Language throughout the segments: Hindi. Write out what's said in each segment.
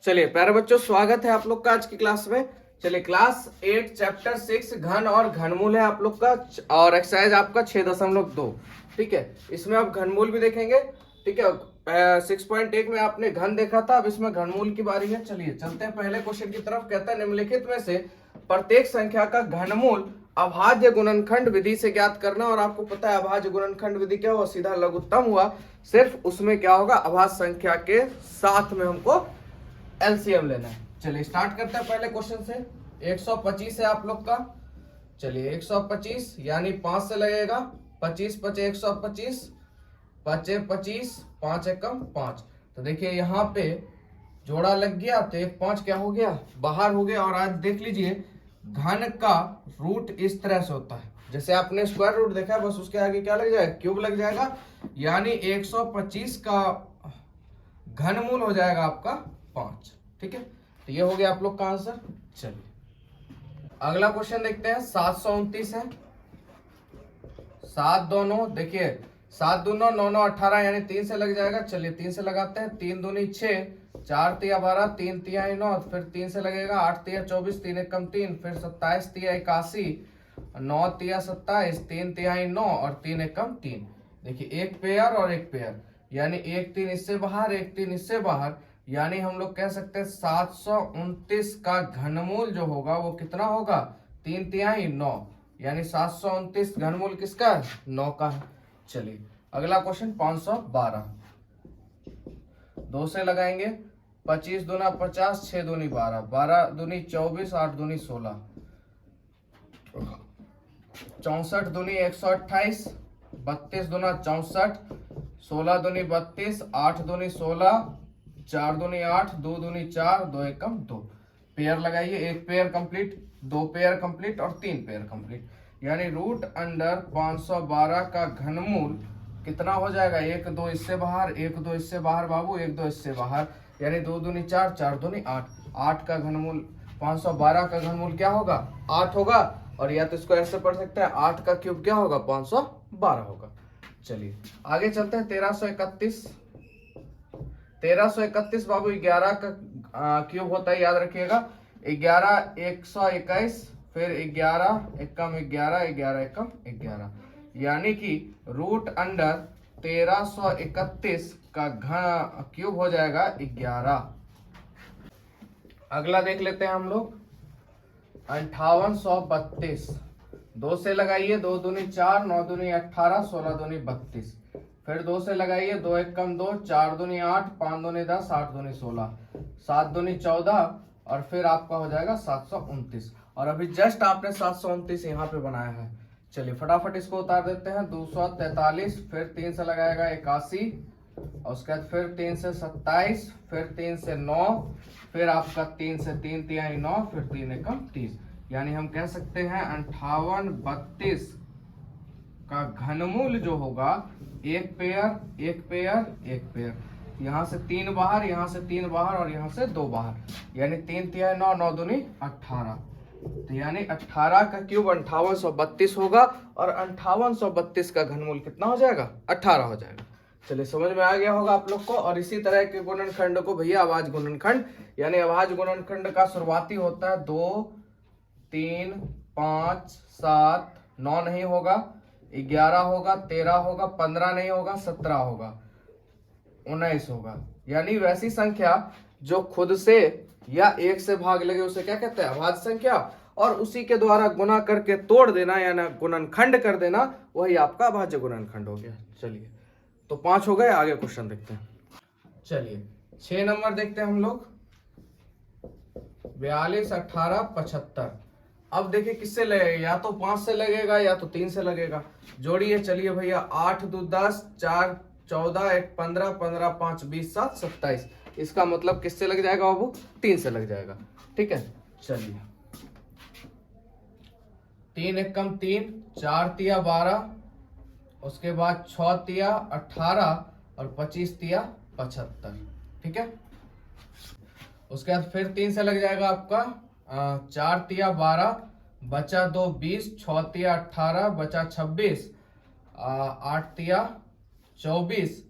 चलिए प्यारे बच्चों, स्वागत है आप लोग का आज की क्लास में। चलिए क्लास 8 चैप्टर 6 घन और घनमूल है आप लोग का, और एक्सरसाइज आपका 6.2। ठीक है, इसमें आप घनमूल भी देखेंगे। ठीक है, 6.1 में आपने घन देखा था, अब इसमें घनमूल की बारी है। चलिए चलते हैं पहले क्वेश्चन की तरफ। कहता है निम्नलिखित में से प्रत्येक संख्या का घनमूल अभाज्य गुणनखंड विधि से ज्ञात करना। और आपको पता है अभाज्य गुणनखंड विधि क्या हुआ, सीधा लघुत्तम हुआ। सिर्फ उसमें क्या होगा, अभाज्य संख्या के साथ में हमको एलसीएम लेना है। चलिए स्टार्ट करते हैं पहले क्वेश्चन से। 125 है आप लोग का। चलिए 125 यानी 5 से लगेगा। 25 पचे 125, पचे 25, 5 एकम 5। तो देखिए यहाँ पे जोड़ा लग गया तो एक 5 क्या हो गया, बाहर हो गया। और आज देख लीजिए घन का रूट इस तरह से होता है, जैसे आपने स्क्वायर रूट देखा है, बस उसके आगे क्या लग जाएगा, क्यूब लग जाएगा। यानी 125 का घनमूल हो जाएगा आपका 5। ठीक है, तो ये हो गया आप लोग का आंसर। चलिए अगला क्वेश्चन देखते हैं। 729 है। 7 2 9, देखिए 7 2 9 9 9 18, यानी 3 से लग जाएगा। चलिए 3 से लगाते हैं। 3 दूनी 6, 4 तिया 12, 3 तिया 9, फिर 3 से लगेगा। 8 तिया 24, 3 एकम 3, फिर 27 तिया 81, 9 तिया 27, 3 तिया 9 और 3 एकम 3। देखिए एक पेयर और एक पेयर, यानी एक 3 इससे बाहर, एक 3 इससे बाहर, यानी हम लोग कह सकते हैं 729 का घनमूल जो होगा वो कितना होगा, 3 तिहाई 9, यानी 729 घनमूल किसका है, 9 का है। चलिए अगला क्वेश्चन 512। 2 से लगाएंगे। 25 दूना 50, 6 दूनी 12, 12 दूनी 24, 8 दूनी 16, 64 दूनी 128, 32 दूना 64, 16 दूनी 32, 8 दूनी 16, 4 दूनी 8, 2 दूनी 4, 2 एकम 2। पेयर लगाइए, एक पेयर कंप्लीट, 2 पेयर कंप्लीट और 3 पेयर कंप्लीट, यानी रूट अंडर 512 का घनमूल कितना हो जाएगा, 1 2 इससे बाहर, 1 2 इससे बाहर बाबू, 1 2 इससे बाहर, यानी 2 दूनी 4, 4 दूनी 8। 8 का घनमूल 512 का घनमूल क्या होगा, 8 होगा। और या तो इसको ऐसे पढ़ सकते हैं, 8 का क्यूब क्या होगा, 512 होगा। चलिए आगे चलते हैं। 1331। 1331 बाबू 11 का क्यूब होता है, याद रखिएगा। 11 121, फिर 11 एकम 11, 11 एकम 11, यानी कि रूट अंडर 1331 का घन क्यूब हो जाएगा 11। अगला देख लेते हैं हम लोग 5832। 2 से लगाइए, 2 दूनी 4, 9 दूनी 18, 16 दूनी 32, फिर 2 से लगाइए, 2 एकम 2, 4 दूनी 8, 5 दूनी 10, 8 दूनी 16, 7 दूनी 14, और फिर आपका हो जाएगा 729। और अभी जस्ट आपने 729 यहाँ पे बनाया है। चलिए फटाफट इसको उतार देते हैं। 243, फिर 3 से लगाएगा 81, और उसके बाद फिर 3 से 27, फिर 3 से 9, फिर आपका 3 से 3 तिहाई 9, फिर 3 एकम 30, यानी हम कह सकते हैं 5832 का घनमूल जो होगा, एक पेयर एक पेयर एक पेयर, यहाँ से 3 बाहर, यहाँ से 3 बाहर और यहाँ से 2 बाहर, यानी 3 तिहाई 9, 9 दूनी 18, तो यानी 18 का क्यूब 5832 होगा। और 5832 का घनमूल कितना हो जाएगा, 18 हो जाएगा। चलिए समझ में आ गया होगा आप लोग को। और इसी तरह के गुणनखंड को भैया अभाज्य गुणनखंड, यानी अभाज्य गुणनखंड का शुरुआती होता है 2 3 5 7, 9 नहीं होगा, 11 होगा, 13 होगा, 15 नहीं होगा, 17 होगा, 19 होगा, यानी वैसी संख्या जो खुद से या एक से भाग लगे उसे क्या कहते हैं, अभाज्य संख्या। और उसी के द्वारा गुना करके तोड़ देना यानी गुणनखंड कर देना, वही आपका अभाज्य गुणनखंड हो गया। चलिए तो 5 हो गए, आगे क्वेश्चन देखते हैं। चलिए 6 नंबर देखते हैं हम लोग। 42 18 75। अब देखिए किससे लगेगा, या तो 5 से लगेगा या तो 3 से लगेगा। जोड़िए, चलिए भैया 8 2 10, 4 14, 1 15, 15 5 20, 7 27। इसका मतलब किससे लग जाएगा बाबू, 3 से लग जाएगा। ठीक है, चलिए 3 एकम 3, 4 तिया 12, उसके बाद 6 तिया 18 और 25 तिया 75। ठीक है, उसके बाद फिर 3 से लग जाएगा आपका 4 तिया 12, बचा 2 20, 6 तिया 18, बचा 26, 8 तिया 24,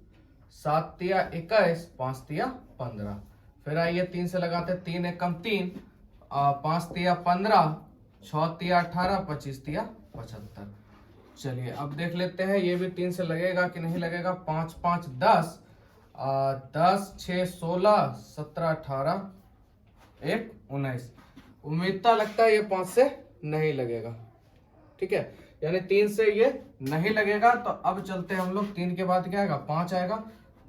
7 तिया 21, 5 तिया 15। फिर आइए 3 से लगाते हैं, 3 एकम 3, 5 तिया 15, 6 तिया 18, 25 तिया 75। चलिए अब देख लेते हैं ये भी 3 से लगेगा कि नहीं लगेगा। 5 5 10, 10 6 16, 17 18, 1 19। उम्मीदता लगता है ये 5 से नहीं लगेगा, ठीक है, यानी 3 से ये नहीं लगेगा। तो अब चलते हैं हम लोग, 3 के बाद क्या आएगा, 5 आएगा।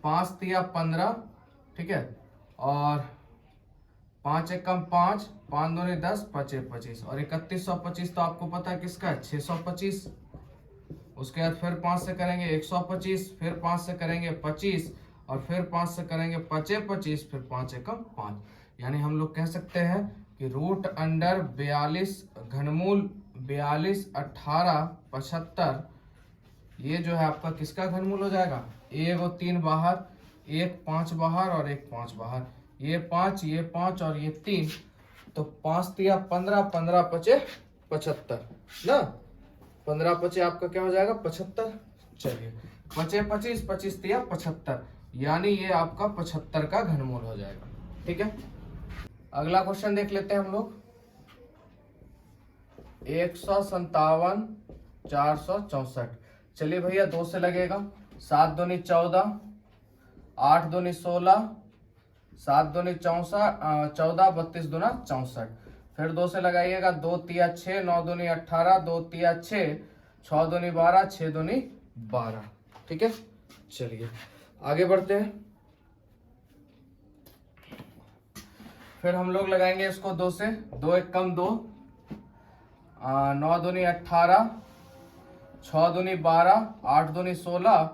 5 तिया 15, ठीक है, और 5 एकम 5, 5 दूनी 10, 5 25, और 3125 तो आपको पता है किसका है, 625। उसके बाद फिर 5 से करेंगे 125, फिर 5 से करेंगे 25, और फिर 5 से करेंगे 5 25, फिर 5 एकम 5। यानी हम लोग कह सकते हैं कि रूट अंडर 42 घनमूल 42 18 75, ये जो है आपका किसका घनमूल हो जाएगा, 1 और 3 बाहर, 1 5 बाहर और 1 5 बाहर, ये 5 और ये 3, तो 5 तिया 15, 15 पचे 75 ना, 15 पचे आपका क्या हो जाएगा 75। चलिए 5 25, 25 तिया 75, यानी ये आपका 75 का घनमूल हो जाएगा, ठीक है। अगला क्वेश्चन देख लेते हैं हम लोग। 157 464। चलिए भैया 2 से लगेगा, 7 दूनी 14, 8 दूनी 16, 7 दूनी 14, 32 दूना 64। फिर 2 से लगाइएगा, 2 तिया 6, 9 दूनी 18, 2 तिया 6, 6 दूनी 12, 6 दूनी 12, ठीक है। चलिए आगे बढ़ते हैं। फिर हम लोग लगाएंगे इसको 2 से, 2 एकम 2, 9 दूनी 18, 6 दूनी 12, 8 दूनी 16,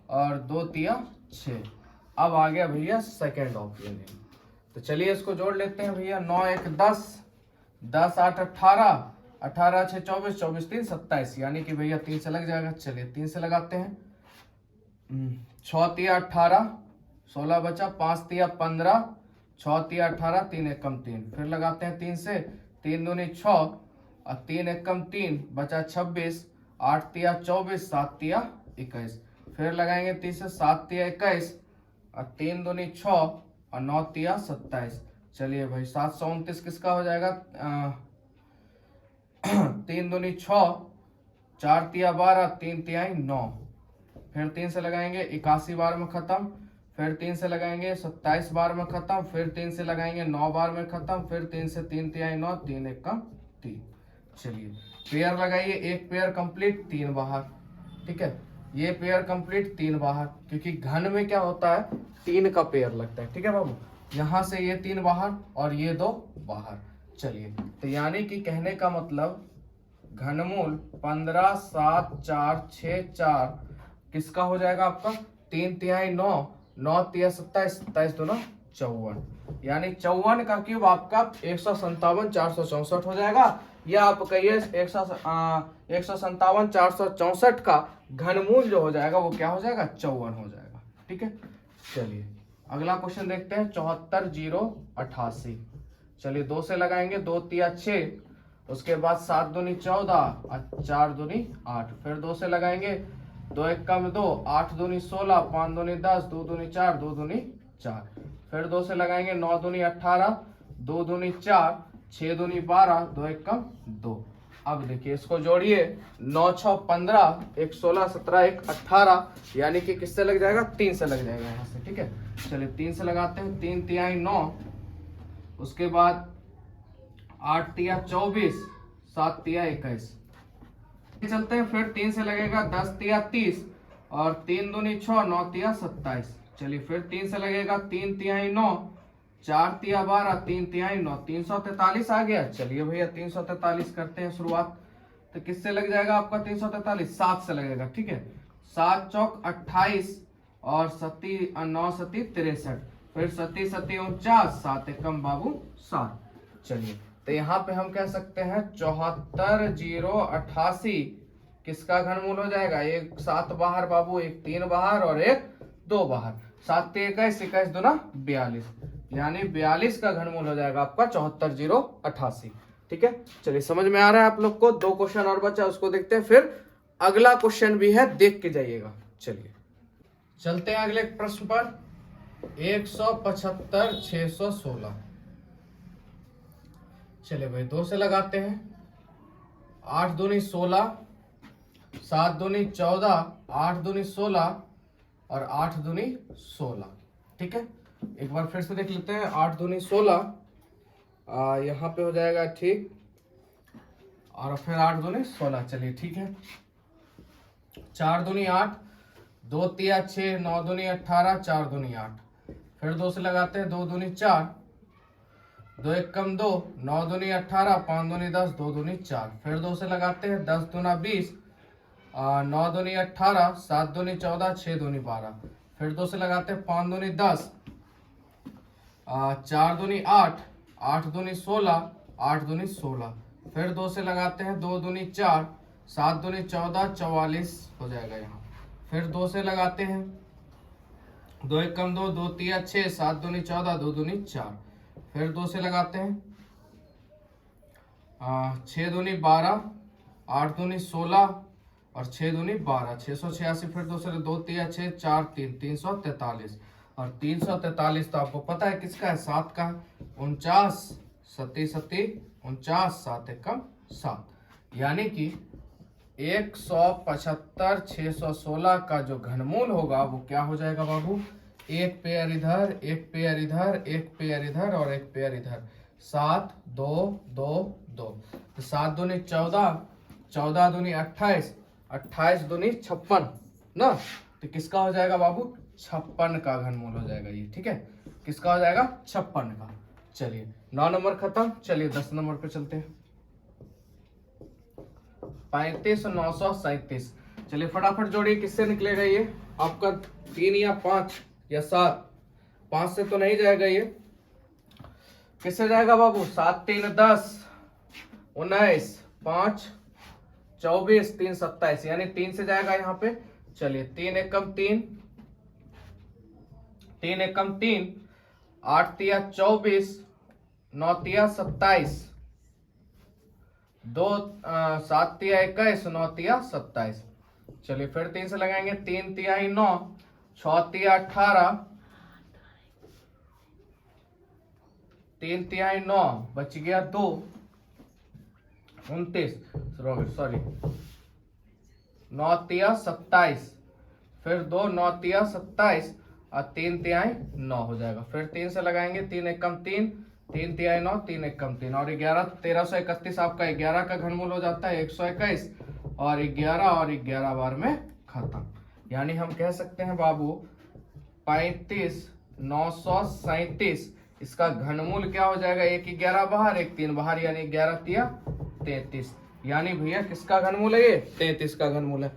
और 2 तिया 6। अब आ गया भैया सेकेंड ऑप्शन। तो चलिए इसको जोड़ लेते हैं भैया। 9 1 10, 10 8 18, 18 6 24, 24 3 27, यानी कि भैया 3 से लग जाएगा। चलिए 3 से लगाते हैं। 6 तिया 18, 16 बचा, 5 तिया 15, 6 तिया 18, 3 एकम 3। फिर लगाते हैं 3 से, 3 दूनी 6, और 3 एकम 3 बचा 26, 8 तिया 24, 7 तिया 21। फिर लगाएंगे 3 से, 7 तिया 21, और 3 दूनी 6, और 9 तिया 27। चलिए भाई 729 किसका हो जाएगा, 3 दूनी 6, 4 तिया 12, 3 तिया 9। फिर 3 से लगाएंगे 81 बार में खत्म, फिर 3 से लगाएंगे 27 बार में खत्म, फिर 3 से लगाएंगे 9 बार में खत्म, फिर 3 से 3 तिया 9, 3 एकम 3। चलिए पेयर लगाइए, एक पेयर कंप्लीट 3 बाहर, ठीक है, ये पेयर कंप्लीट 3 बाहर, क्योंकि घन में क्या होता है 3 का पेयर लगता है, ठीक है बाबू। यहाँ से ये 3 बाहर और ये 2 बाहर। चलिए तो यानी कि कहने का मतलब घनमूल 15 7 4 6 4 किसका हो जाएगा आपका, 3 तिहाई 9, 9 तिया 27, 27 दूना 54, यानी 54 का क्यूब आपका 157 464 हो जाएगा। या आप कहिए 157 464 का घनमूल जो हो जाएगा वो क्या हो जाएगा, 54 हो जाएगा, ठीक है। चलिए अगला क्वेश्चन देखते हैं। 74 0 88। चलिए 2 से लगाएंगे, 2 तिया 6, उसके बाद 7 दूनी 14, और 4 दूनी 8। फिर 2 से लगाएंगे, 2 एकम 2, 8 दूनी 16, 5 दूनी 10, 2 दूनी 4, 2 दूनी 4। फिर 2 से लगाएंगे, 9 दूनी 18, 2 दूनी 4, 6 दूनी 12, 2 एकम 2। अब देखिए इसको जोड़िए, 9 6 15, 1 16, 17 1 18, यानी कि किससे लग जाएगा, 3 से लग जाएगा यहाँ से, ठीक है। चलिए 3 से लगाते हैं, 3 तिहाई 9, उसके बाद 8 तिया 24, 7 तिया 21। चलते हैं, फिर 3 से लगेगा, 10 तिया 30, और 3 दूनी 6, 9 तिया 27। चलिए फिर 3 से लगेगा, 3 तिहाई 9, 4 तिया 12, 3 तिहाई 9, 343 आ गया। चलिए भैया 343 करते हैं शुरुआत। तो किससे लग जाएगा आपका 343, 7 से लगेगा, ठीक है। 7 चौक 28, और 9 सती 63, फिर 7 सती 49, 7 एकम बाबू 7। चलिए तो यहाँ पे हम कह सकते हैं 74 0 88 किसका घनमूल हो जाएगा, एक 7 बाहर बाबू, एक 3 बाहर और एक 2 बाहर। 7 21, 21 दूना 42, यानी 42 का घनमूल हो जाएगा आपका 74 0 88, ठीक है। चलिए समझ में आ रहा है आप लोग को। 2 क्वेश्चन और बचा, उसको देखते हैं, फिर अगला क्वेश्चन भी है, देख के जाइएगा। चलिए चलते हैं अगले प्रश्न पर। 175 616। चलिए भाई 2 से लगाते हैं। 8 दूनी 16, 7 दूनी 14, 8 दूनी 16 और 8 दूनी 16। ठीक है, एक बार फिर से देख लेते हैं। 8 दूनी 16 यहाँ पे हो जाएगा ठीक, और फिर 8 दूनी 16। चलिए ठीक है। 4 दूनी 8, 2 तिया 6, 9 दूनी 18, 4 दूनी 8। फिर 2 से लगाते हैं। 2 दूनी 4, 2 एक कम 2, 9 दूनी 18, 5 दूनी 10, 2 दूनी 4। फिर 2 से लगाते हैं। 10 दूना 20, 9 दूनी 18, 7 दूनी 14, 6 दूनी 12। फिर 2 से लगाते हैं। 5 दूनी 10, 4 दूनी 8, 8 दूनी 16, 8 दूनी 16। फिर 2 से लगाते हैं। 2 दूनी 4, 7 दूनी 14, 44 हो जाएगा यहाँ। फिर 2 से लगाते हैं। 2 एक कम 2, 2 तिया 6, 7 दूनी 14, 2 दूनी 4। फिर 2 से लगाते हैं। 6 दूनी 12, 8 दूनी 16 और 6 दूनी 12, 686। फिर 2 से 2 तिया 6, 4 3, 343। और 343 तो आपको पता है किसका है, 7 का। 49 सती सती 49, 7 एकम 7। यानी कि 175 616 का जो घनमूल होगा वो क्या हो जाएगा बाबू, एक पेयर इधर, एक पेयर इधर, एक पेयर इधर और एक पेयर इधर। 7 2 2 2। तो 7 दूनी 14, 14 दूनी 28, 28 दूनी 56 ना। तो किसका हो जाएगा बाबू, 56 का घनमूल हो जाएगा ये। ठीक है, किसका हो जाएगा, 56 का। चलिए 9 नंबर खत्म। चलिए 10 नंबर पे चलते हैं। 35 937। चलिए फटाफट जोड़िए, किससे निकलेगा ये आपका, 3 या 5 या 7। 5 से तो नहीं जाएगा ये, किससे जाएगा बाबू, 7 3 10, 19 5 24, 3 27, यानी 3 से जाएगा यहाँ पे। चलिए 3 एकम 3, 3 एकम 3, 8 तिया 24, 9 तिया 27, 2 7 तिया 21, 9 तिया 27। चलिए फिर 3 से लगाएंगे। 3 तिहाई 9, 6 तिया 18, 3 तिहाई 9, बच गया 2, 29, सॉरी 9 तिया 27। फिर 2 9 तिया 27 और 3 तिहाई 9 हो जाएगा। फिर 3 से लगाएंगे। 3 एकम 3, 3 तिहाई 9, 3 एकम 3 और 11 1331 आपका 11 का घनमूल हो जाता है 121 और 11 और 11 बार में खत्म। यानी हम कह सकते हैं बाबू 35 937 इसका घनमूल क्या हो जाएगा, एक 11 बाहर एक 3 बाहर, यानी 11 तिया 33। यानी भैया किसका घनमूल है ये, 33 का घनमूल है।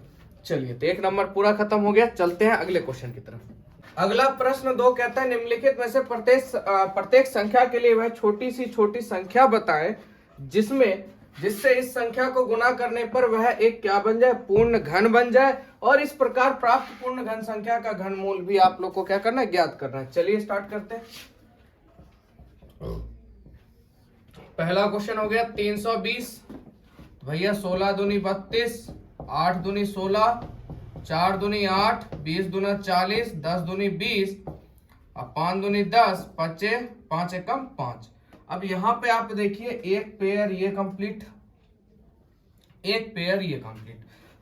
चलिए तो 1 नंबर पूरा खत्म हो गया। चलते हैं अगले क्वेश्चन की तरफ। अगला प्रश्न 2 कहता है निम्नलिखित में से प्रत्येक संख्या के लिए वह छोटी सी छोटी संख्या बताएं जिससे इस संख्या को गुणा करने पर वह एक क्या बन जाए, पूर्ण घन बन जाए, और इस प्रकार प्राप्त पूर्ण घन संख्या का घनमूल भी आप लोग को क्या करना है, ज्ञात करना है। चलिए स्टार्ट करते हैं। पहला क्वेश्चन हो गया 320। भैया 16 दूनी 32, 8 दूनी 16, 4 दूनी 8, 20 दूना 40, 10 दूनी 20 और 5 दूनी 10, 5 एकम 5। अब यहाँ पे आप देखिए एक पेयर ये कंप्लीट, एक पेयर ये कंप्लीट,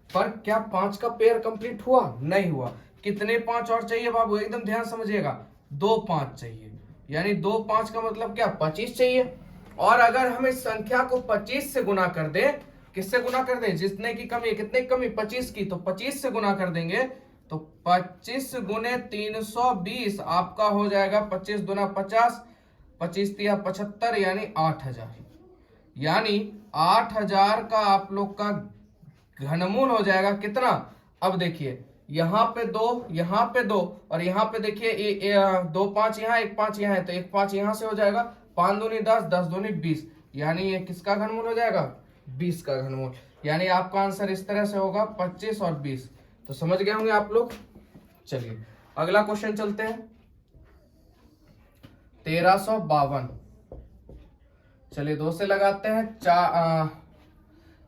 पर क्या 5 का पेयर कंप्लीट हुआ, नहीं हुआ। कितने 5 और चाहिए बाबू, एकदम ध्यान समझिएगा, 2 5 चाहिए। यानी 2 5 का मतलब क्या, 25 चाहिए। और अगर हम इस संख्या को 25 से गुना कर दे, किससे गुना कर दे, जितने की कमी, कितने की कमी, 25 की, तो 25 से गुना कर देंगे तो 25 गुने 320 आपका हो जाएगा 25 दूना 50, 25 तिया 75, यानी 8000। यानी 8000 का आप लोग का घनमूल हो जाएगा कितना। अब देखिए यहाँ पे 2, यहाँ पे 2 और यहाँ पे देखिए 2 5 यहाँ, 1 5 यहाँ है, तो 1 5 यहाँ से हो जाएगा। 5 दूनी 10, 10 दूनी 20, यानी ये किसका घनमूल हो जाएगा, 20 का घनमूल। यानी आपका आंसर इस तरह से होगा 25 और 20। तो समझ गए होंगे आप लोग। चलिए अगला क्वेश्चन चलते हैं। 1352। चलिए 2 से लगाते हैं।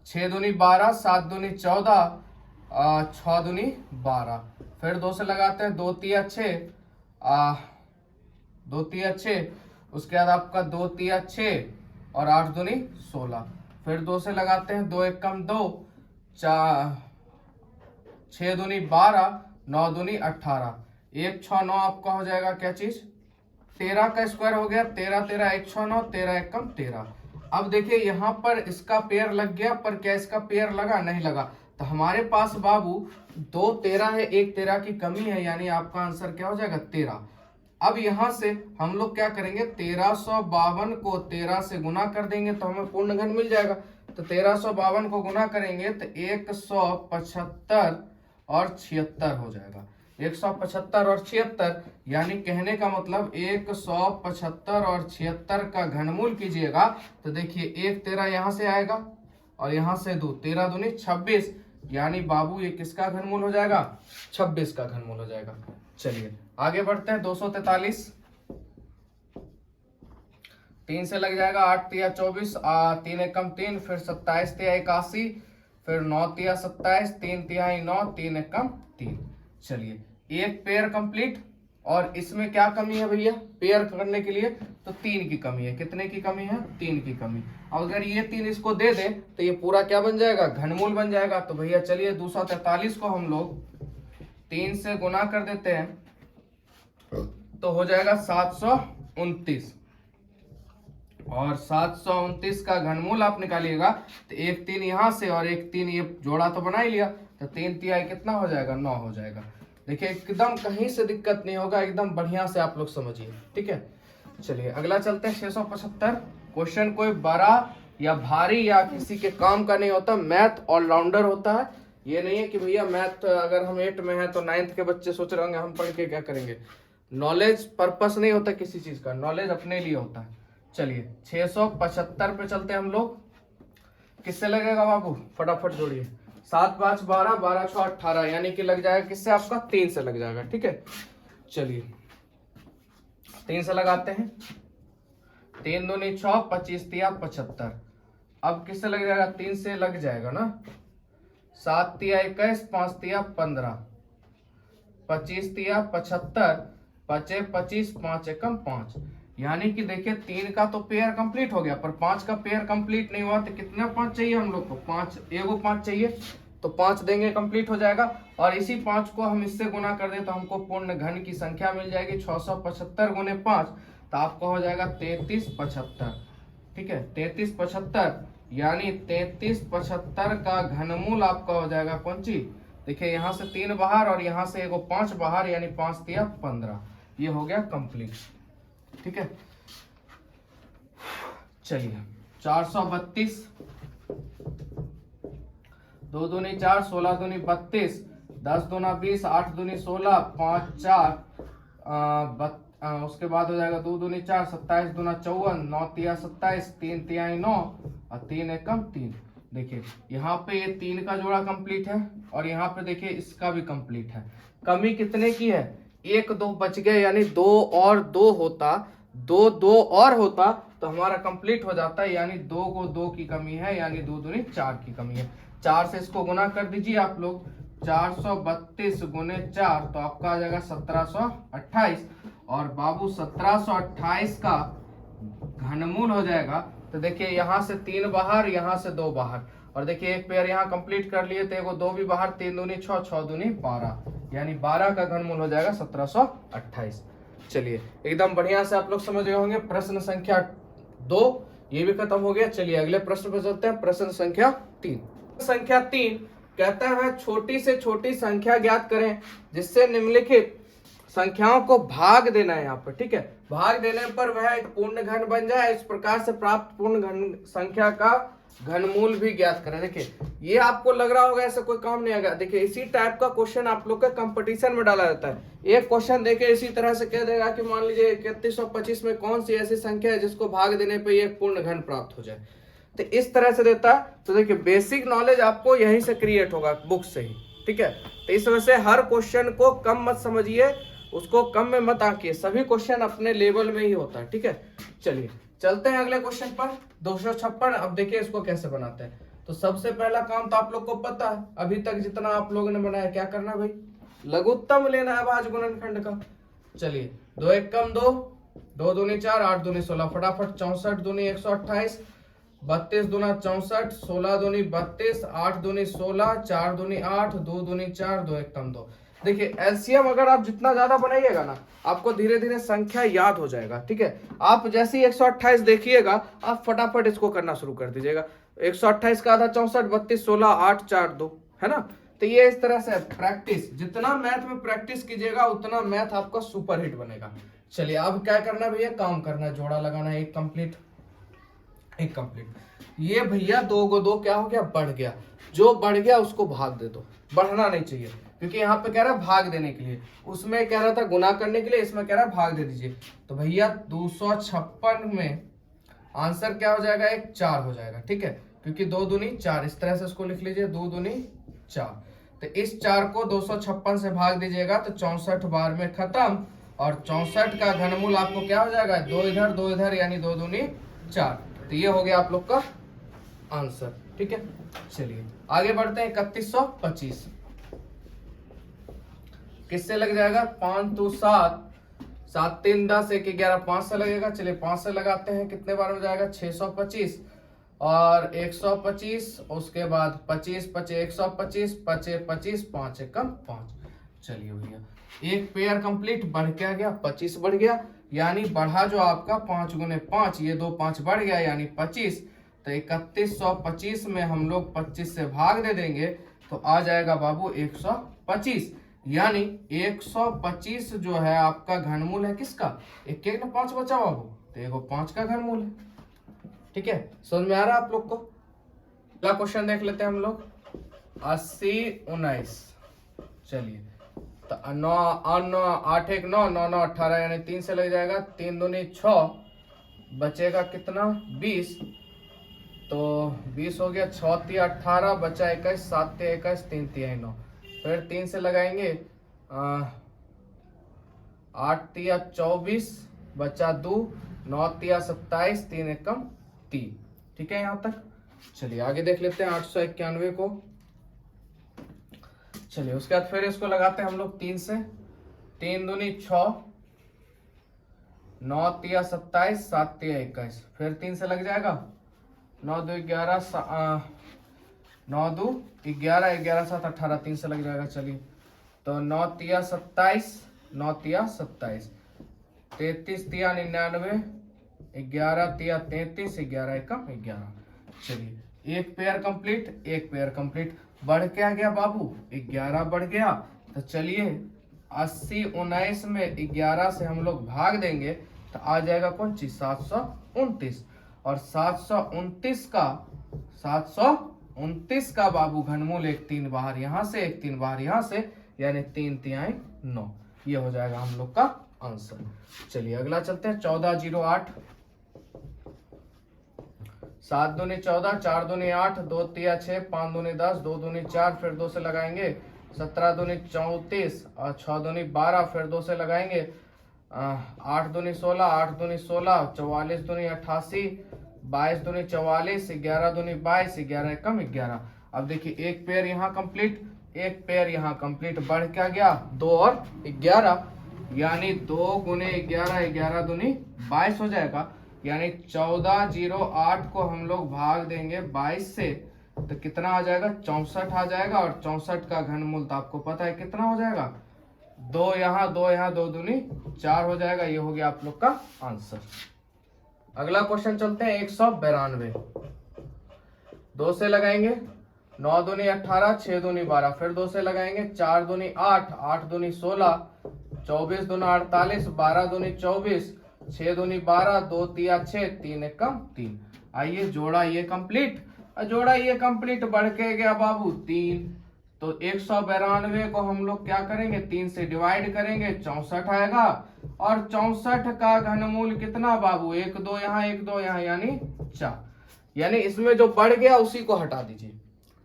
6 दूनी 12, 7 दूनी 14, 6 दूनी 12। फिर 2 से लगाते हैं। 2 तिया 6, 2 तिया 6, उसके बाद आपका 2 तिया 6 और 8 दूनी 16। फिर 2 से लगाते हैं, 2 एकम 2, 6 दूनी 12, 9 दूनी 18, 1 6 9 आपका हो जाएगा क्या चीज, 13 का स्क्वायर हो गया, 13 13 1 6 9, 13 एकम 13। अब देखिए यहाँ पर इसका पेयर लग गया, पर क्या इसका पेयर लगा, नहीं लगा। तो हमारे पास बाबू 2 13 है, 1 13 की कमी है, यानी आपका आंसर क्या हो जाएगा 13। अब यहां से हम लोग क्या करेंगे, 1352 को 13 से गुना कर देंगे तो हमें पूर्ण घन मिल जाएगा। तो 1352 को गुना करेंगे तो 175 और 76 हो जाएगा। 175 और 76, यानी कहने का मतलब 175 और 76 का घनमूल कीजिएगा तो देखिए 1 13 यहाँ से आएगा और यहाँ से 2, 13 दूनी 26, यानी बाबू ये किसका घनमूल हो जाएगा, 26 का घनमूल हो जाएगा। चलिए आगे बढ़ते हैं। 243, 3 से लग जाएगा, 8 तिया 24, 3 एकम 3, फिर 27 तिया 81, फिर 9 तिया 27, 3 तिहाई 9, 3 एकम 3। चलिए एक पेयर कंप्लीट, और इसमें क्या कमी है भैया, पेयर करने के लिए तो 3 की कमी है। कितने की कमी है, 3 की कमी। अब अगर ये 3 इसको दे दे तो ये पूरा क्या बन जाएगा, घनमूल बन जाएगा। तो भैया चलिए 243 को हम लोग 3 से गुना कर देते हैं तो हो जाएगा 729, और 729 का घनमूल आप निकालिएगा तो 1 3 यहाँ से और 1 3 ये जोड़ा तो बना ही लिया, तो 3 तिहाई कितना हो जाएगा, 9 हो जाएगा। देखिए एकदम कहीं से दिक्कत नहीं होगा, एकदम बढ़िया से आप लोग समझिए, ठीक है। चलिए अगला चलते हैं। 675 क्वेश्चन कोई बड़ा या भारी या किसी के काम का नहीं होता, मैथ ऑलराउंडर होता है। ये नहीं है कि भैया मैथ अगर हम 8 में है तो 9th के बच्चे सोच रहे होंगे हम पढ़ के क्या करेंगे। नॉलेज पर्पस नहीं होता किसी चीज का, नॉलेज अपने लिए होता है। चलिए 675 पे चलते हैं हम लोग। किससे लगेगा बाबू, फटाफट जोड़िए। 7 5 12, 12 6 18, यानी कि लग जाएगा किससे, आपका 3 से लग जाएगा, ठीक है। चलिए 3 से लगाते हैं, 3 दूनी 6, 25 तिया 75। अब किससे लग जाएगा, 3 से लग जाएगा ना। 7 तिया 21, 5 तिया 15, 25 तिया 75, 5 25, 5 एकम 5, यानी कि देखिए 3 का तो पेयर कंप्लीट हो गया, पर 5 का पेयर कंप्लीट नहीं हुआ। तो कितना 5 चाहिए हम लोग को, 5 एगो 5 चाहिए, तो 5 देंगे कंप्लीट हो जाएगा। और इसी 5 को हम इससे गुना कर दे तो हमको पूर्ण घन की संख्या मिल जाएगी। 675 गुने 5 तो आपको हो जाएगा 3375, ठीक है। 3375, यानी 3375 का घनमूल आपका हो जाएगा कौन चीज, देखिए यहाँ से 3 बाहर और यहाँ से एगो 5 बाहर, यानी 5 तिया 15। ये हो गया कंप्लीट, ठीक है। चलिए 432, 2 दूनी 4, 16 दूनी 32, 10 दूना 20, 8 दूनी 16, 5 4, उसके बाद हो जाएगा 2 दूनी 4, 27 दूना 54, 9 तिया 27, 3 तिहाई 9 और 3 एकम 3। देखिए यहाँ पे ये 3 का जोड़ा कंप्लीट है और यहाँ पे देखिए इसका भी कंप्लीट है। कमी कितने की है, 1 2 बच गए, यानी 2 और 2 होता, 2 2 और होता तो हमारा कंप्लीट हो जाता है। यानी 2 को 2 की कमी है, यानी 2 दूनी 4 की कमी है। 4 से इसको गुना कर दीजिए आप लोग, 432 गुने 4 तो आपका आ जाएगा 1728, और बाबू 1728 का घनमूल हो जाएगा। तो देखिए यहाँ से 3 बाहर, यहाँ से 2 बाहर, और देखिए एक पेयर यहाँ कंप्लीट कर लिए तो एगो 2 भी बाहर, 3 दूनी 6, 6 दूनी 12, यानी 12 का घनमूल हो जाएगा 1728। चलिए एकदम बढ़िया से आप लोग समझ गए होंगे। प्रश्न संख्या 2 ये भी खत्म हो गया। चलिए अगले प्रश्न पे चलते हैं, प्रश्न संख्या 3। संख्या 3 कहता है छोटी से छोटी संख्या ज्ञात करें जिससे निम्नलिखित संख्याओं को भाग देना है यहाँ पर, ठीक है। भाग देने पर वह एक पूर्ण घन बन जाए, इस प्रकार से प्राप्त पूर्ण घन संख्या का घनमूल भी ज्ञात करें। देखिए ये आपको लग रहा होगा ऐसा कोई काम नहीं आएगा। देखिए इसी टाइप का क्वेश्चन आप लोग के कंपटीशन में डाला जाता है। एक क्वेश्चन देके इसी तरह से कह देगा कि मान लीजिए 3125 में कौन सी ऐसी संख्या है जिसको भाग देने पर ये पूर्ण घन प्राप्त हो जाए, तो इस तरह से देता है। तो देखिए बेसिक नॉलेज आपको यहीं से क्रिएट होगा, बुक से ही, ठीक है। तो इस वजह से हर क्वेश्चन को कम मत समझिए, उसको कम में मत आंकिए, सभी क्वेश्चन अपने लेवल में ही होता है, ठीक है। चलिए चलते हैं अगले क्वेश्चन पर, 256। अब देखिए इसको कैसे बनाते हैं। तो सबसे पहला काम तो आप लोग को पता है, अभी तक जितना आप लोगों ने बनाया, क्या करना भाई, लघुत्तम लेना है भाज्य गुणनखंड का। चलिए 2 एकम 2, 2 दूनी 4, 8 दूनी 16, फटाफट 64 दूनी 128, 32 दूना 64, 16 दूनी 32, 8 दूनी 16, 4 दूनी 8, 2 दूनी 4, 2 एक कम 2। देखिए एलसीएम अगर आप जितना ज्यादा बनाइएगा ना, आपको धीरे धीरे संख्या याद हो जाएगा। ठीक है, आप जैसे ही 128 देखिएगा, आप फटाफट इसको करना शुरू कर दीजिएगा। 128 का आधा 64, 32, 16, 8, 4, 2, है ना। तो ये इस तरह से प्रैक्टिस, जितना मैथ में प्रैक्टिस कीजिएगा उतना मैथ आपका सुपर हिट बनेगा। चलिए अब क्या करना भैया, काम करना, जोड़ा लगाना, एक कंप्लीट, एक कंप्लीट। ये भैया 2 को 2 क्या हो गया, बढ़ गया। जो बढ़ गया उसको भाग दे दो, बढ़ना नहीं चाहिए, क्योंकि यहाँ पे कह रहा है भाग देने के लिए, उसमें कह रहा था गुना करने के लिए, इसमें कह रहा है भाग दे दीजिए। तो भैया 256 में आंसर क्या हो जाएगा, एक 4 हो जाएगा। ठीक है, क्योंकि 2 दूनी 4, इस तरह से इसको लिख लीजिए, 2 दूनी 4। तो इस 4 को 256 से भाग दीजिएगा तो 64 बार में खत्म, और 64 का घनमूल आपको क्या हो जाएगा, 2 इधर 2 इधर, यानी 2 दूनी 4। तो ये हो गया आप लोग का आंसर। ठीक है, चलिए आगे बढ़ते हैं। 3125 किससे लग जाएगा, 5 2 7, 7 3 10, 1 11, 5 से लगेगा। चलिए 5 से लगाते हैं, कितने बार में जाएगा, 625 और 125, उसके बाद 25 25 125, 25 25, 5 एकम 5। चलिए भैया एक पेयर कंप्लीट, बढ़ क्या गया, 25 बढ़ गया, यानी बढ़ा जो आपका 5 गुने 5, ये 2 5 बढ़ गया यानी 25। तो 3125 में हम लोग 25 से भाग दे देंगे तो आ जाएगा बाबू 125, यानी 125 जो है आपका घनमूल है किसका, एक एक ना 5 बचा बाबू, तो एगो 5 का घनमूल है। ठीक है, समझ में आ रहा है आप लोग को। अगला क्वेश्चन देख लेते हैं हम लोग, 80 19। चलिए तो 9 8 1 9 9 9 18, यानी 3 से लग जाएगा, 3 दूनी 6, बचेगा कितना 20, तो 20 हो गया, 6 3 18, बचा 21, 7 3 21, 3 3 9, फिर 3 से लगाएंगे, 8 3 24, बचा 2, 9 3 27, 3 एकम 3। ठीक है यहाँ तक। चलिए आगे देख लेते हैं 891 को। चलिए उसके बाद फिर इसको लगाते हैं हम लोग 3 से, 3 दूनी 6, 9 3 27, 7 3 21, फिर 3 से लग जाएगा, 9 2 11, 9 2 11, 11 7 18, 3 से लग जाएगा। चलिए तो 9 3 27, 9 3 27, 33 3 99, 11 3 33, 11 एकम 11। चलिए एक पेयर कंप्लीट, एक पेयर कंप्लीट, बढ़ क्या गया बाबू, 11 बढ़ गया। तो चलिए 80 19 में 11 से हम लोग भाग देंगे तो आ जाएगा कौन चीज, 729, और 729 का बाबू घनमूल, एक 3 बाहर यहाँ से, एक 3 बाहर यहाँ से, यानी 3 3 9, ये हो जाएगा हम लोग का आंसर। चलिए अगला चलते हैं, 1408। 7 दूनी 14, 4 दूनी 8, 2 3 6, 5 दूनी 10, 2 दूनी 4, फिर 2 से लगाएंगे, 17 दूनी 34 और 6 दूनी 12, फिर 2 से लगाएंगे, 8 दूनी 16, 8 दूनी 16, 44 दूनी 88, 22 दूनी 44, 11 दूनी 22, 11 एकम 11। अब देखिए एक पेयर यहाँ कंप्लीट, एक पेयर यहाँ कंप्लीट, बढ़ क्या गया 2 और 11, यानी 2 गुने 11, 11 दूनी 22 हो जाएगा, यानी 1408 को हम लोग भाग देंगे 22 से तो कितना आ जाएगा, 64 आ जाएगा, और 64 का घनमूल तो आपको पता है कितना हो जाएगा, 2 यहाँ 2 यहाँ, 2 दूनी 4 हो जाएगा। ये हो गया आप लोग का आंसर। अगला क्वेश्चन चलते हैं 192। 2 से लगाएंगे, 9 दूनी 18, 6 दूनी 12, फिर 2 से लगाएंगे, 4 दूनी 8, 8 दूनी 16, 24 दूना 48, 12 दूनी 24, 6 दूनी 12, 2 3 6, 3 एकम 3। आइए जोड़ा ये कंप्लीट, जोड़ा ये कंप्लीट, बढ़ के गया बाबू 3, तो 192 को हम लोग क्या करेंगे, 3 से डिवाइड करेंगे, 64 आएगा, और 64 का घनमूल कितना बाबू, 1 2 यहाँ 1 2 यहाँ, यानी 4, यानी इसमें जो बढ़ गया उसी को हटा दीजिए।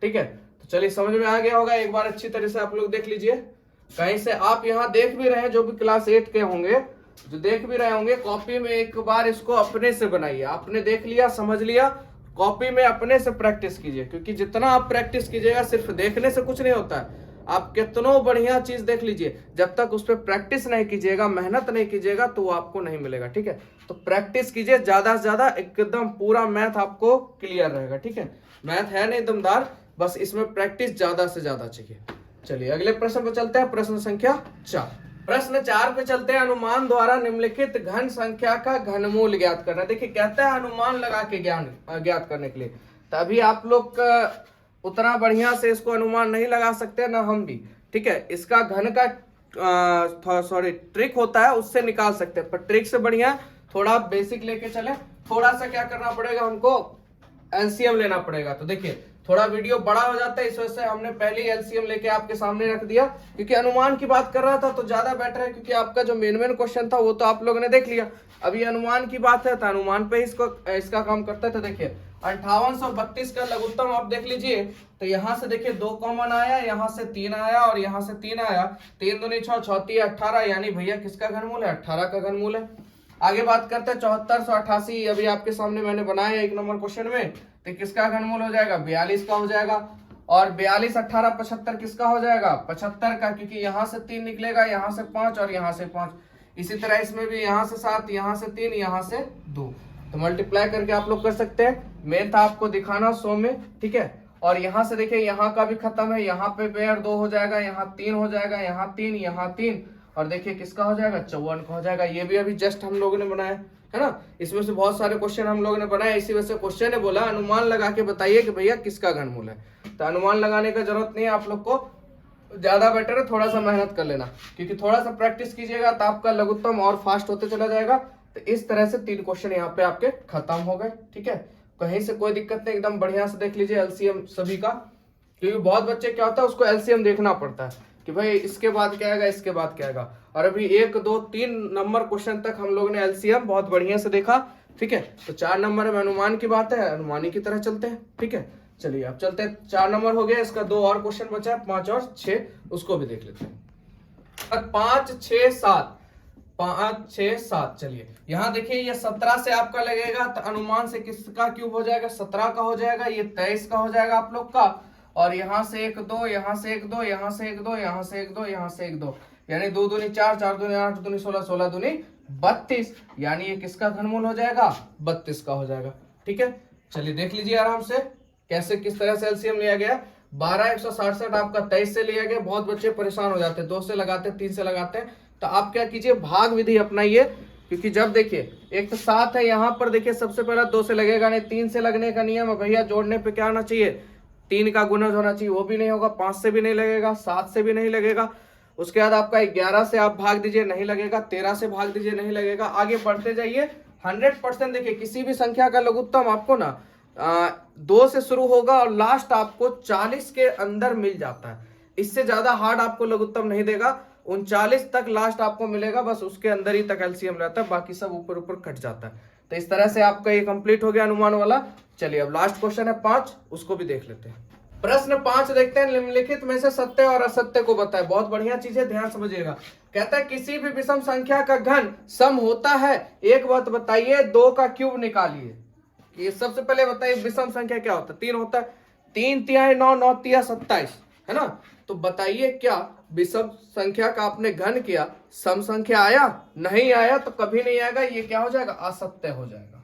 ठीक है, तो चलिए समझ में आ गया होगा, एक बार अच्छी तरह से आप लोग देख लीजिए। कहीं से आप यहाँ देख भी रहे हैं, जो भी क्लास 8 के होंगे, जो देख भी रहे होंगे, कॉपी में एक बार इसको अपने से बनाइए। आपने देख लिया, समझ लिया, कॉपी में अपने से प्रैक्टिस कीजिए, क्योंकि जितना आप प्रैक्टिस कीजिएगा, सिर्फ देखने से कुछ नहीं होता है, आप कितनों बढ़िया चीज देख लीजिए, जब तक उस पर प्रैक्टिस नहीं कीजिएगा, मेहनत नहीं कीजिएगा, तो वो आपको नहीं मिलेगा। ठीक है, तो प्रैक्टिस कीजिए ज्यादा से ज्यादा, एकदम पूरा मैथ आपको क्लियर रहेगा। ठीक है, मैथ है नहीं दमदार, बस इसमें प्रैक्टिस ज्यादा से ज्यादा चाहिए। चलिए अगले प्रश्न पे चलते हैं, प्रश्न संख्या 4। प्रश्न 4 पे चलते हैं। अनुमान द्वारा निम्नलिखित घन संख्या का घनमूल ज्ञात करना। देखिए कहता है अनुमान लगा के ज्ञात करने के लिए, तभी आप लोग उतना बढ़िया से इसको अनुमान नहीं लगा सकते ना हम भी। ठीक है, इसका घन का ट्रिक होता है, उससे निकाल सकते हैं, पर ट्रिक से बढ़िया थोड़ा बेसिक लेके चले। थोड़ा सा क्या करना पड़ेगा हमको, एलसीएम लेना पड़ेगा। तो देखिए थोड़ा वीडियो बड़ा हो जाता है, इस वजह से हमने पहले ही एलसीएम लेके आपके सामने रख दिया, क्योंकि अनुमान की बात कर रहा था तो ज्यादा बेटर है, क्योंकि आपका जो मेन क्वेश्चन था वो तो आप लोगों ने देख लिया। अभी अनुमान की बात है तो अनुमान पे इसका काम करता है। तो देखिए 5832 का लघुत्तम आप देख लीजिए, तो यहाँ से देखिए 2 कॉमन आया, यहाँ से 3 आया और यहाँ से 3 आया, 3 दूनी 6, 6 3 18, यानी भैया किसका घनमूल है, 18 का घनमूल है। आगे बात करते हैं 7488, अभी आपके सामने मैंने बनाया 1 नंबर क्वेश्चन में, तो किसका घनमूल हो जाएगा, 42 का हो जाएगा। और 42 18 75 किसका हो जाएगा, 75 का, क्योंकि यहाँ से 3 निकलेगा, यहाँ से 5 और यहाँ से 5। इसी तरह इसमें भी यहाँ से 7, यहाँ से 3, यहाँ से 2, तो मल्टीप्लाई करके आप लोग कर सकते हैं। मेन था आपको दिखाना 100 में। ठीक है, और यहाँ से देखिए यहाँ का भी खत्म है, यहाँ पे पेयर 2 हो जाएगा, यहाँ 3 हो जाएगा, यहाँ 3, यहाँ 3, और देखिए किसका हो जाएगा, 54 का हो जाएगा। ये भी अभी जस्ट हम लोगों ने बनाया है ना, इसमें से बहुत सारे क्वेश्चन हम लोगों ने बनाए, इसी वजह से क्वेश्चन ने बोला अनुमान लगा के बताइए कि भैया किसका घनमूल है। तो अनुमान लगाने का जरूरत नहीं है, आप लोग को ज्यादा बेटर है थोड़ा सा मेहनत कर लेना, क्योंकि थोड़ा सा प्रैक्टिस कीजिएगा तो आपका लघुत्तम और फास्ट होते चला जाएगा। तो इस तरह से 3 क्वेश्चन यहाँ पे आपके खत्म हो गए। ठीक है, कहीं से कोई दिक्कत नहीं, एकदम बढ़िया से देख लीजिए एलसीएम सभी का, क्योंकि बहुत बच्चे क्या होता है उसको एलसीएम देखना पड़ता है कि भाई इसके बाद क्या आएगा, इसके बाद क्या आएगा। और अभी 1 2 3 नंबर क्वेश्चन तक हम लोग ने एलसीएम बहुत बढ़िया से देखा। ठीक है, तो 4 नंबर में अनुमान की बात है, अनुमानी की तरह चलते हैं। ठीक है, चलिए अब चलते हैं, 4 नंबर हो गया, इसका 2 और क्वेश्चन बचा है, 5 और 6, उसको भी देख लेते हैं। 5 6 7, 5 6 7, चलिए यहाँ देखिए ये 17 से आपका लगेगा, तो अनुमान से किसका क्यूब हो जाएगा, 17 का हो जाएगा, ये 23 का हो जाएगा आप लोग का। और यहाँ से 1 2, यहाँ से 1 2, यहाँ से 1 2, यहाँ से 1 2, यहाँ से 1 2, यानी 2 दूनी 4, 4 दूनी 8, दूनी 16, 16 दूनी 32, यानी ये किसका घनमूल हो जाएगा, 32 का हो जाएगा। ठीक है, चलिए देख लीजिए आराम से कैसे किस तरह से एलसीएम लिया गया। 12 167 आपका 23 से लिया गया। बहुत बच्चे परेशान हो जाते हैं, 2 से लगाते हैं, 3 से लगाते हैं, तो आप क्या कीजिए भाग विधि अपनाइए, क्योंकि जब देखिए एक तो 7 है, यहाँ पर देखिए सबसे पहला 2 से लगेगा नहीं, 3 से लगने का नियम है भैया, जोड़ने पे क्या आना चाहिए, 3 का गुणज होना चाहिए, वो भी नहीं होगा, 5 से भी नहीं लगेगा, 7 से भी नहीं लगेगा। उसके बाद आपका 11 से आप भाग दीजिए, नहीं लगेगा, 13 से भाग दीजिए, नहीं लगेगा, आगे बढ़ते जाइए। 100% देखिए किसी भी संख्या का लघुत्तम आपको ना 2 से शुरू होगा और लास्ट आपको 40 के अंदर मिल जाता है। इससे ज्यादा हार्ड आपको लघुत्तम नहीं देगा, 39 तक लास्ट आपको मिलेगा, बस उसके अंदर ही तक एलसीएम रहता है, बाकी सब ऊपर ऊपर कट जाता है। तो इस तरह से आपका ये कंप्लीट हो गया अनुमान वाला। चलिए अब लास्ट क्वेश्चन है 5, उसको भी देख लेते हैं। प्रश्न 5 देखते हैं, निम्नलिखित में से सत्य और असत्य को बताए। बहुत बढ़िया चीज है, ध्यान समझिएगा। कहता है किसी भी विषम संख्या का घन सम होता है, एक बात बताइए, 2 का क्यूब निकालिए। ये सबसे पहले बताइए विषम संख्या क्या होता है, 3 होता है, 3 तिहाई 9, 9 तिया 27, है ना। तो बताइए क्या विषम संख्या का आपने घन किया, सम संख्या आया, नहीं आया, तो कभी नहीं आएगा, ये क्या हो जाएगा, असत्य हो जाएगा।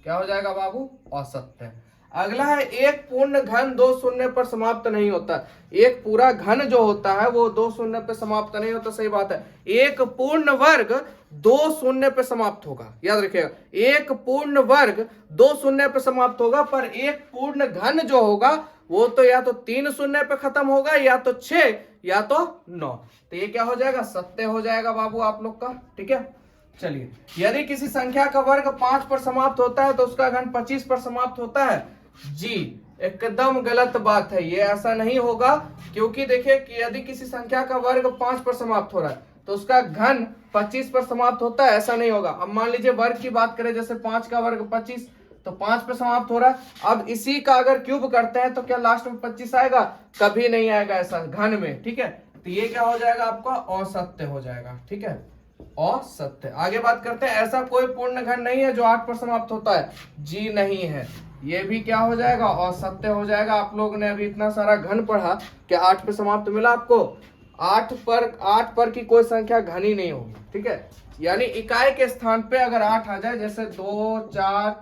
क्या हो जाएगा बाबू, असत्य। अगला है एक पूर्ण घन 2 शून्य पर समाप्त नहीं होता। एक पूरा घन जो होता है वो 2 शून्य पे समाप्त नहीं होता, सही बात है। एक पूर्ण वर्ग 2 शून्य पे समाप्त होगा, याद रखिएगा, एक पूर्ण वर्ग 2 शून्य पे समाप्त होगा, पर एक पूर्ण घन जो होगा वो तो या तो 3 शून्य पे खत्म होगा, या तो 6, या तो 9। तो ये क्या हो जाएगा, सत्य हो जाएगा बाबू आप लोग का। ठीक है, चलिए यदि किसी संख्या का वर्ग 5 पर समाप्त होता है तो उसका घन 25 पर समाप्त होता है। जी एकदम गलत बात है, ये ऐसा नहीं होगा, क्योंकि देखिए कि यदि किसी संख्या का वर्ग 5 पर समाप्त हो रहा है तो उसका घन 25 पर समाप्त होता है, ऐसा नहीं होगा। अब मान लीजिए वर्ग की बात करें, जैसे 5 का वर्ग 25, तो 5 पर समाप्त हो रहा है। अब इसी का अगर क्यूब करते हैं तो क्या लास्ट में 25 आएगा, कभी नहीं आएगा ऐसा घन में। ठीक है, तो ये क्या हो जाएगा आपका, असत्य हो जाएगा। ठीक है, असत्य। आगे बात करते हैं, ऐसा कोई पूर्ण घन नहीं है जो 8 पर समाप्त होता है, जी नहीं है। ये भी क्या हो जाएगा, असत्य हो जाएगा। आप लोग ने अभी इतना सारा घन पढ़ा कि 8 पर समाप्त मिला आपको, 8 पर की कोई संख्या घन ही नहीं होगी, ठीक है। यानी इकाई के स्थान पे अगर 8 आ जाए, जैसे 2 4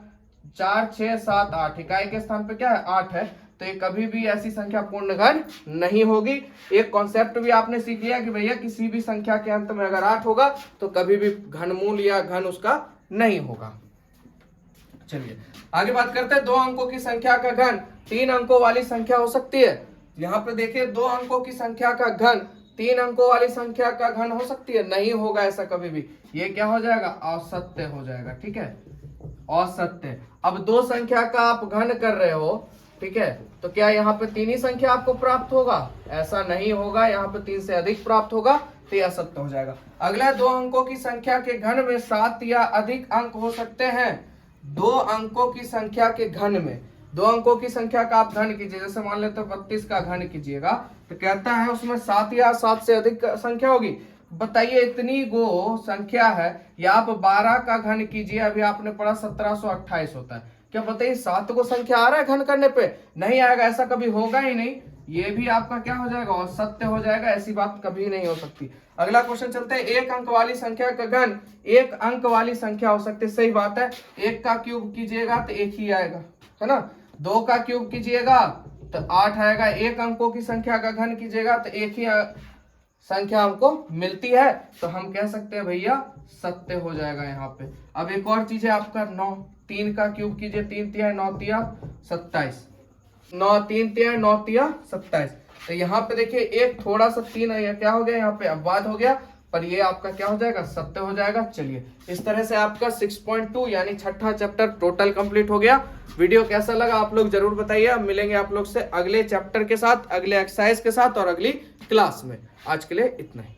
4 6 7 8, इकाई के स्थान पे क्या है 8 है, तो ये कभी भी ऐसी संख्या पूर्ण घन नहीं होगी। एक कॉन्सेप्ट भी आपने सीख लिया कि भैया किसी भी संख्या के अंत में अगर 8 होगा तो कभी भी घनमूल या घन उसका नहीं होगा। चलिए आगे बात करते हैं, 2 अंकों की संख्या का घन 3 अंकों वाली संख्या हो सकती है। यहाँ पे देखिए 2 अंकों की संख्या का घन 3 अंकों वाली संख्या का घन हो सकती है, नहीं होगा ऐसा कभी भी। ये क्या हो जाएगा, असत्य हो जाएगा, ठीक है, असत्य। अब 2 संख्या का आप घन कर रहे हो, ठीक है, तो क्या यहाँ पे 3 ही संख्या आपको प्राप्त होगा, ऐसा नहीं होगा, यहाँ पे 3 से अधिक प्राप्त होगा, तो यह असत्य हो जाएगा। अगला, 2 अंकों की संख्या के घन में 7 या अधिक अंक हो सकते हैं। 2 अंकों की संख्या के घन में, 2 अंकों की संख्या का आप घन कीजिए, जैसे मान लेते हो 32 का घन कीजिएगा, तो कहता है उसमें 7 या 7 से अधिक संख्या होगी। बताइए इतनी गो संख्या है, या आप 12 का घन कीजिए, अभी आपने पढ़ा 1728 होता है, क्या बताइए 7 को संख्या आ रहा है घन करने पे, नहीं आएगा, ऐसा कभी होगा ही नहीं। ये भी आपका क्या हो जाएगा, असत्य हो जाएगा, ऐसी बात कभी नहीं हो सकती। अगला क्वेश्चन चलते हैं, 1 अंक वाली संख्या का घन 1 अंक वाली संख्या हो सकती है, सही बात है। 1 का क्यूब कीजिएगा तो 1 ही आएगा, है ना। 2 का क्यूब कीजिएगा तो 8 आएगा। 1 अंकों की संख्या का घन कीजिएगा तो 1 ही संख्या हमको मिलती है, तो हम कह सकते हैं भैया सत्य हो जाएगा यहाँ पे। अब एक और चीज है आपका 9, 3 का क्यूब कीजिए, 3 तिया 9 तिया 27, 9 3 तिया 9 तिया 27, तो यहाँ पे देखिए एक थोड़ा सा 3 है, क्या हो गया यहाँ पे अपवाद हो गया, पर ये आपका क्या हो जाएगा, सत्य हो जाएगा। चलिए इस तरह से आपका 6.2 यानी छठा चैप्टर टोटल कंप्लीट हो गया। वीडियो कैसा लगा आप लोग जरूर बताइए। अब मिलेंगे आप लोग से अगले चैप्टर के साथ, अगले एक्सरसाइज के साथ और अगली क्लास में। आज के लिए इतना ही।